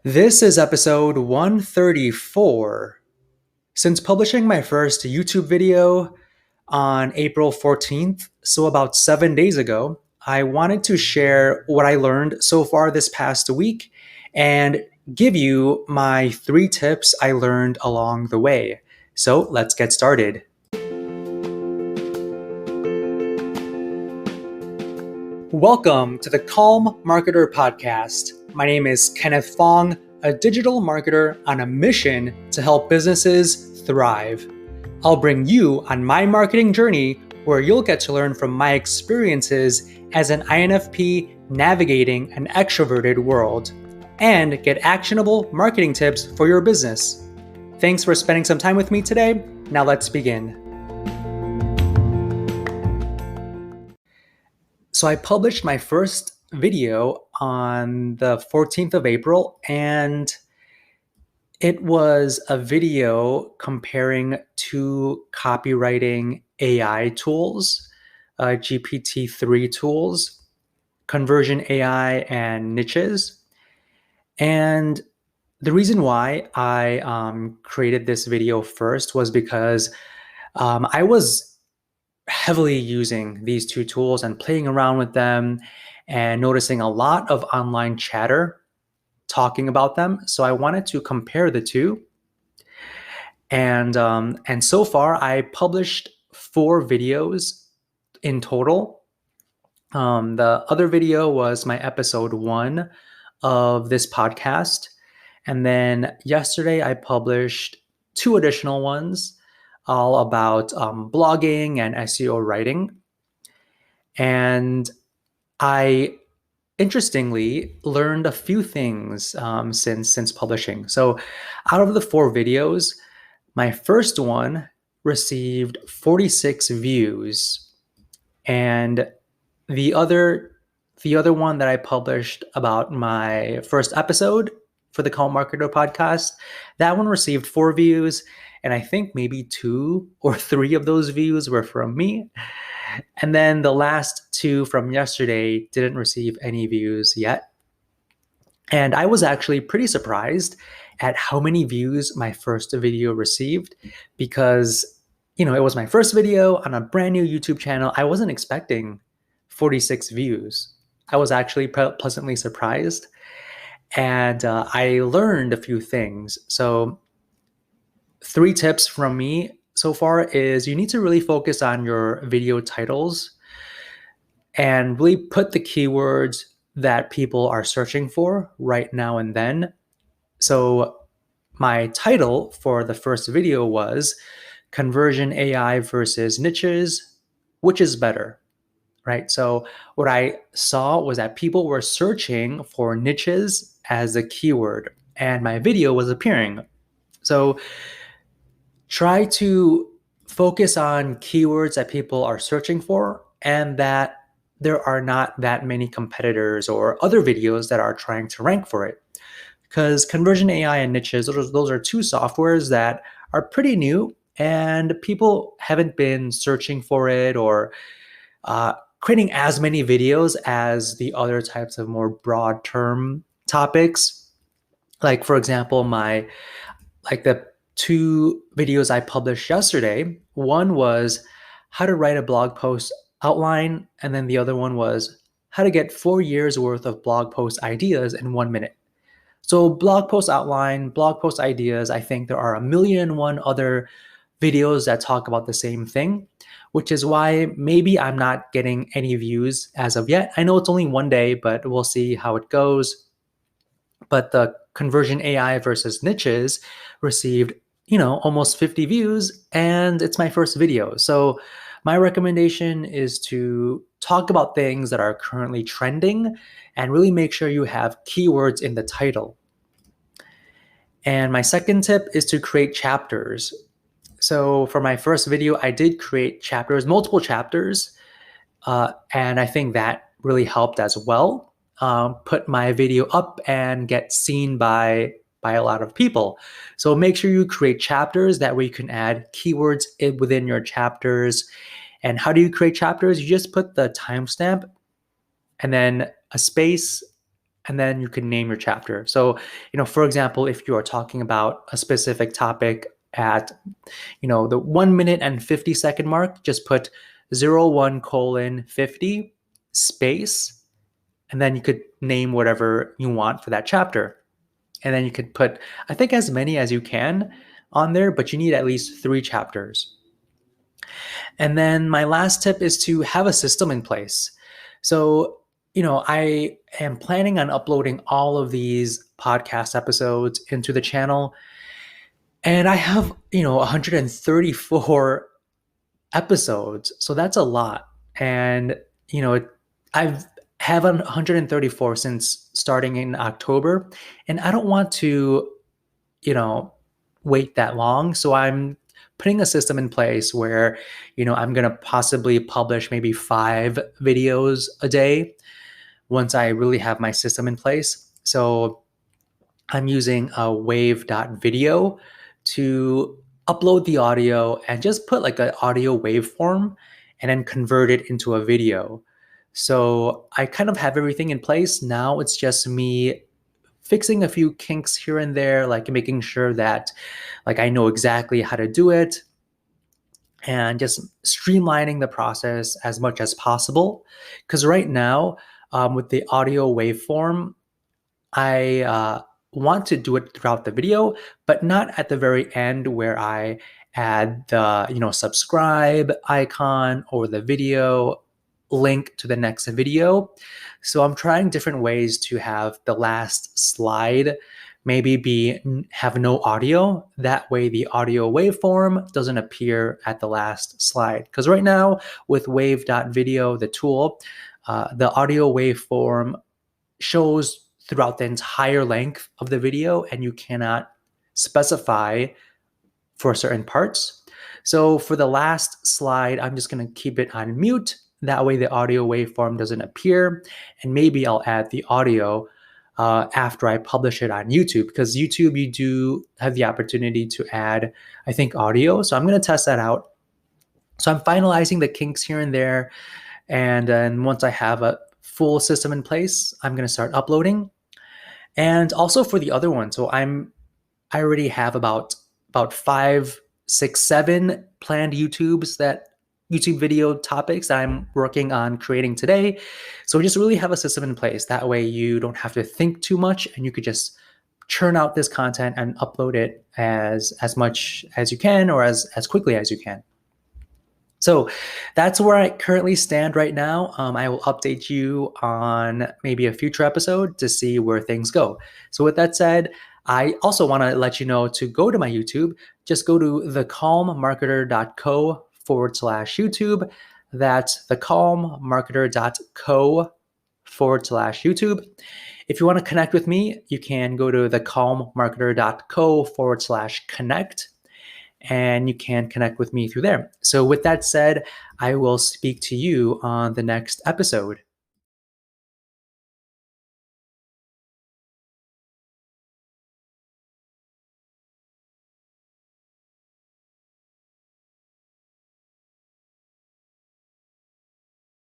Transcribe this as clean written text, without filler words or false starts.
This is episode 134. Since publishing my first YouTube video on April 14th, so about 7 days ago, I wanted to share what I learned so far this past week and give you my 3 tips I learned along the way. So let's get started. Welcome to the Calm Marketer Podcast. My name is Kenneth Fong, a digital marketer on a mission to help businesses thrive. I'll bring you on my marketing journey where you'll get to learn from my experiences as an INFP navigating an extroverted world and get actionable marketing tips for your business. Thanks for spending some time with me today. Now let's begin. So I published my first video on the 14th of April, and it was a video comparing two copywriting AI tools, GPT-3 tools, Conversion AI and Niches. And the reason why I created this video first was because I was heavily using these two tools and playing around with them and noticing a lot of online chatter talking about them. So I wanted to compare the two. And so far, I published 4 videos in total. The other video was my episode 1 of this podcast. And then yesterday, I published 2 additional ones all about blogging and SEO writing. And I interestingly learned a few things since publishing. So out of the 4 videos, my first one received 46 views, and the other one that I published about my first episode for the Call Marketer podcast, that one received 4 views, and I think maybe 2 or 3 of those views were from me. And then the last 2 from yesterday didn't receive any views yet. And I was actually pretty surprised at how many views my first video received because, it was my first video on a brand new YouTube channel. I wasn't expecting 46 views. I was actually pleasantly surprised. And I learned a few things. So 3 tips from me so far is you need to really focus on your video titles and really put the keywords that people are searching for right now and then. So my title for the first video was Conversion AI versus Niches, which is better, right? So what I saw was that people were searching for niches as a keyword and my video was appearing. So try to focus on keywords that people are searching for and that there are not that many competitors or other videos that are trying to rank for it. Because Conversion AI and Niches, those are 2 softwares that are pretty new and people haven't been searching for it or creating as many videos as the other types of more broad term topics. Like, for example, the 2 videos I published yesterday, one was how to write a blog post outline, and then the other one was how to get 4 years worth of blog post ideas in 1 minute. So blog post outline, blog post ideas, I think there are 1,000,001 other videos that talk about the same thing, which is why maybe I'm not getting any views as of yet. I know it's only 1 day, but we'll see how it goes. But the Conversion AI versus Niches received, almost 50 views, and it's my first video. So my recommendation is to talk about things that are currently trending and really make sure you have keywords in the title. And my second tip is to create chapters. So for my first video, I did create chapters, multiple chapters, and I think that really helped as well. Put my video up and get seen by a lot of people. So make sure you create chapters that way you can add keywords within your chapters. And how do you create chapters? You just put the timestamp and then a space and then you can name your chapter. So, for example, if you are talking about a specific topic at, the 1 minute and 50-second mark, just put 01:50 space, and then you could name whatever you want for that chapter. And then you could put, I think, as many as you can on there, but you need at least 3 chapters. And then my last tip is to have a system in place. So, I am planning on uploading all of these podcast episodes into the channel. And I have, 134 episodes. So that's a lot. And, I've have 134 since starting in October. And I don't want to, wait that long. So I'm putting a system in place where, I'm going to possibly publish maybe 5 videos a day once I really have my system in place. So I'm using a wave.video to upload the audio and just put like an audio waveform and then convert it into a video. So I kind of have everything in place. Now it's just me fixing a few kinks here and there, like making sure that like I know exactly how to do it and just streamlining the process as much as possible. Because right now, with the audio waveform, I want to do it throughout the video, but not at the very end where I add the subscribe icon or the video link to the next video. So I'm trying different ways to have the last slide maybe have no audio. That way the audio waveform doesn't appear at the last slide. Because right now with wave.video, the tool, the audio waveform shows throughout the entire length of the video, and you cannot specify for certain parts. So for the last slide, I'm just going to keep it on mute. That way the audio waveform doesn't appear, and maybe I'll add the audio after I publish it on YouTube, because YouTube, you do have the opportunity to add, I think, audio. So I'm going to test that out. So I'm finalizing the kinks here and there. And then once I have a full system in place, I'm going to start uploading. And also for the other one, so I already have about 5, 6, 7 planned YouTube video topics that I'm working on creating today. So just really have a system in place. That way you don't have to think too much, and you could just churn out this content and upload it as much as you can, or as quickly as you can. So that's where I currently stand right now. I will update you on maybe a future episode to see where things go. So with that said, I also want to let you know to go to my YouTube. Just go to thecalmmarketer.co/YouTube. That's thecalmmarketer.co/YouTube. If you want to connect with me, you can go to thecalmmarketer.co/connect. And you can connect with me through there. So with that said, I will speak to you on the next episode.